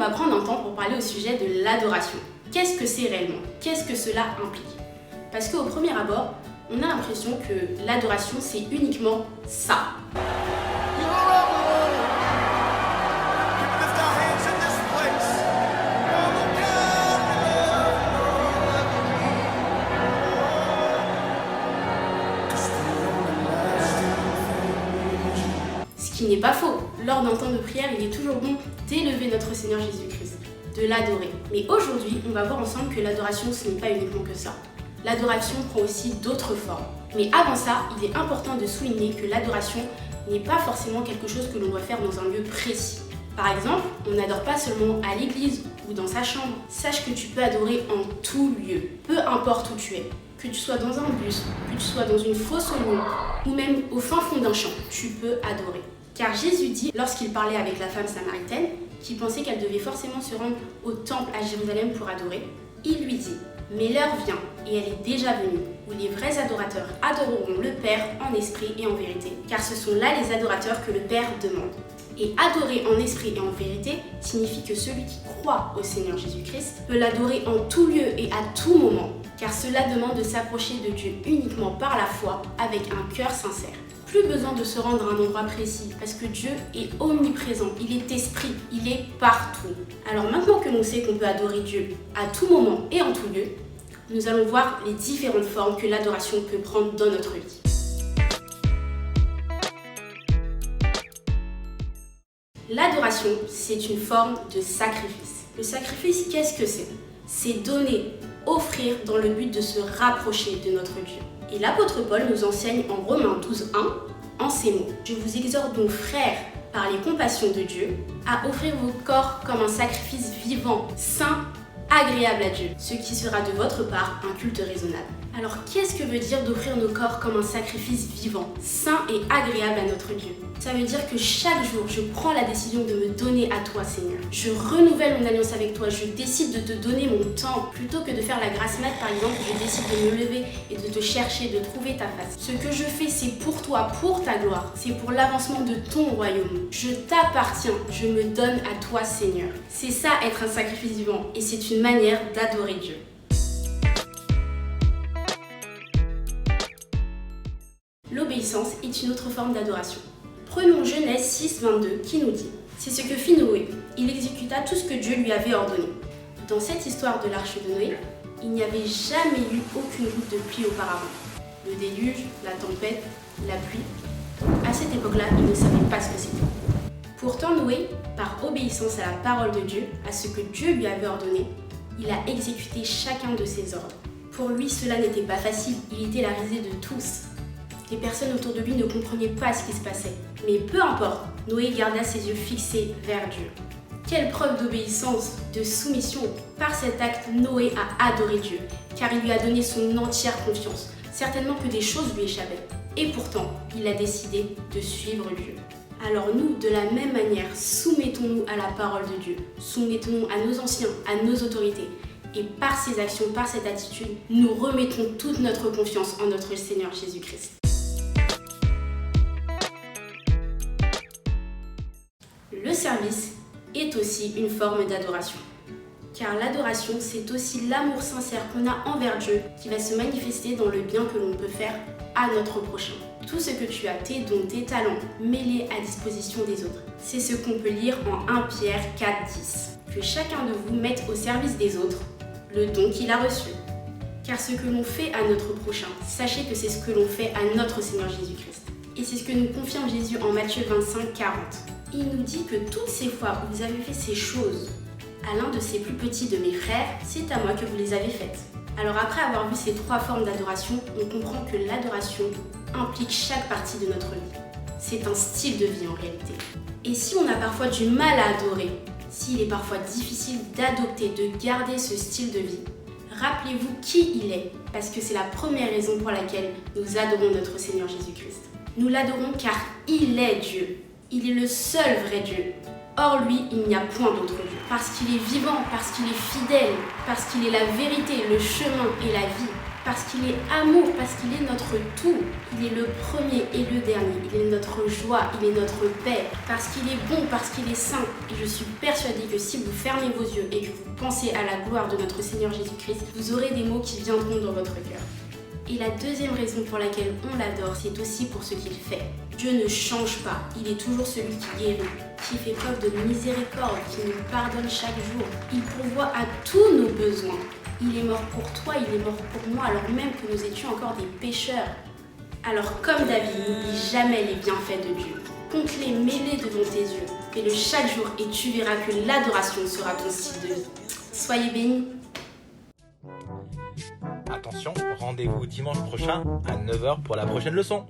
va prendre un temps pour parler au sujet de l'adoration. Qu'est-ce que c'est réellement? Qu'est-ce que cela implique? Parce qu'au premier abord, on a l'impression que l'adoration, c'est uniquement ça. Ce qui n'est pas faux. Lors d'un temps de prière, il est toujours bon d'élever notre Seigneur Jésus-Christ, de l'adorer. Mais aujourd'hui, on va voir ensemble que l'adoration, ce n'est pas uniquement que ça. L'adoration prend aussi d'autres formes. Mais avant ça, il est important de souligner que l'adoration n'est pas forcément quelque chose que l'on doit faire dans un lieu précis. Par exemple, on n'adore pas seulement à l'église ou dans sa chambre. Sache que tu peux adorer en tout lieu, peu importe où tu es. Que tu sois dans un bus, que tu sois dans une fosse aux lions, ou même au fin fond d'un champ, tu peux adorer. Car Jésus dit, lorsqu'il parlait avec la femme samaritaine, qui pensait qu'elle devait forcément se rendre au temple à Jérusalem pour adorer, il lui dit « Mais l'heure vient, et elle est déjà venue, où les vrais adorateurs adoreront le Père en esprit et en vérité, car ce sont là les adorateurs que le Père demande. » Et adorer en esprit et en vérité signifie que celui qui croit au Seigneur Jésus-Christ peut l'adorer en tout lieu et à tout moment, car cela demande de s'approcher de Dieu uniquement par la foi, avec un cœur sincère. Plus besoin de se rendre à un endroit précis, parce que Dieu est omniprésent, il est esprit, il est partout. Alors maintenant que l'on sait qu'on peut adorer Dieu à tout moment et en tout lieu, nous allons voir les différentes formes que l'adoration peut prendre dans notre vie. L'adoration, c'est une forme de sacrifice. Le sacrifice, qu'est-ce que c'est? C'est donner, offrir dans le but de se rapprocher de notre Dieu. Et l'apôtre Paul nous enseigne en Romains 12:1 en ces mots. Je vous exhorte donc, frères, par les compassions de Dieu, à offrir vos corps comme un sacrifice vivant, saint, agréable à Dieu, ce qui sera de votre part un culte raisonnable. Alors qu'est-ce que veut dire d'offrir nos corps comme un sacrifice vivant, saint et agréable à notre Dieu? Ça veut dire que chaque jour, je prends la décision de me donner à toi, Seigneur. Je renouvelle mon alliance avec toi, je décide de te donner mon temps. Plutôt que de faire la grasse mat, par exemple, je décide de me lever et de te chercher, de trouver ta face. Ce que je fais, c'est pour toi, pour ta gloire. C'est pour l'avancement de ton royaume. Je t'appartiens, je me donne à toi, Seigneur. C'est ça, être un sacrifice vivant, et c'est une manière d'adorer Dieu. L'obéissance est une autre forme d'adoration. Prenons Genèse 6:22 qui nous dit « C'est ce que fit Noé, il exécuta tout ce que Dieu lui avait ordonné. » Dans cette histoire de l'arche de Noé, il n'y avait jamais eu aucune goutte de pluie auparavant. Le déluge, la tempête, la pluie, à cette époque-là, il ne savait pas ce que c'était. Pourtant Noé, par obéissance à la parole de Dieu, à ce que Dieu lui avait ordonné, il a exécuté chacun de ses ordres. Pour lui, cela n'était pas facile, il était la risée de tous. Les personnes autour de lui ne comprenaient pas ce qui se passait. Mais peu importe, Noé garda ses yeux fixés vers Dieu. Quelle preuve d'obéissance, de soumission. Par cet acte, Noé a adoré Dieu, car il lui a donné son entière confiance. Certainement que des choses lui échappaient. Et pourtant, il a décidé de suivre Dieu. Alors nous, de la même manière, soumettons-nous à la parole de Dieu. Soumettons-nous à nos anciens, à nos autorités. Et par ces actions, par cette attitude, nous remettons toute notre confiance en notre Seigneur Jésus-Christ. Le service est aussi une forme d'adoration. Car l'adoration, c'est aussi l'amour sincère qu'on a envers Dieu qui va se manifester dans le bien que l'on peut faire à notre prochain. Tout ce que tu as, tes dons, tes talents, mets-les à disposition des autres. C'est ce qu'on peut lire en 1 Pierre 4:10. Que chacun de vous mette au service des autres le don qu'il a reçu. Car ce que l'on fait à notre prochain, sachez que c'est ce que l'on fait à notre Seigneur Jésus-Christ. Et c'est ce que nous confirme Jésus en Matthieu 25:40. Il nous dit que toutes ces fois où vous avez fait ces choses à l'un de ces plus petits de mes frères, c'est à moi que vous les avez faites. Alors après avoir vu ces 3 formes d'adoration, on comprend que l'adoration implique chaque partie de notre vie. C'est un style de vie en réalité. Et si on a parfois du mal à adorer, s'il est parfois difficile d'adopter, de garder ce style de vie, rappelez-vous qui il est, parce que c'est la première raison pour laquelle nous adorons notre Seigneur Jésus-Christ. Nous l'adorons car il est Dieu. Il est le seul vrai Dieu. Hors lui, il n'y a point d'autre Dieu. Parce qu'il est vivant, parce qu'il est fidèle, parce qu'il est la vérité, le chemin et la vie. Parce qu'il est amour, parce qu'il est notre tout. Il est le premier et le dernier. Il est notre joie, il est notre paix. Parce qu'il est bon, parce qu'il est saint. Et je suis persuadée que si vous fermez vos yeux et que vous pensez à la gloire de notre Seigneur Jésus-Christ, vous aurez des mots qui viendront dans votre cœur. Et la deuxième raison pour laquelle on l'adore, c'est aussi pour ce qu'il fait. Dieu ne change pas, il est toujours celui qui guérit, qui fait preuve de miséricorde, qui nous pardonne chaque jour. Il pourvoit à tous nos besoins. Il est mort pour toi, il est mort pour moi, alors même que nous étions encore des pécheurs. Alors comme David, n'oublie jamais les bienfaits de Dieu. Compte-les, mets-les devant tes yeux. Fais-le chaque jour et tu verras que l'adoration sera ton style de vie. Soyez bénis. Attention, rendez-vous dimanche prochain à 9 h pour la prochaine leçon.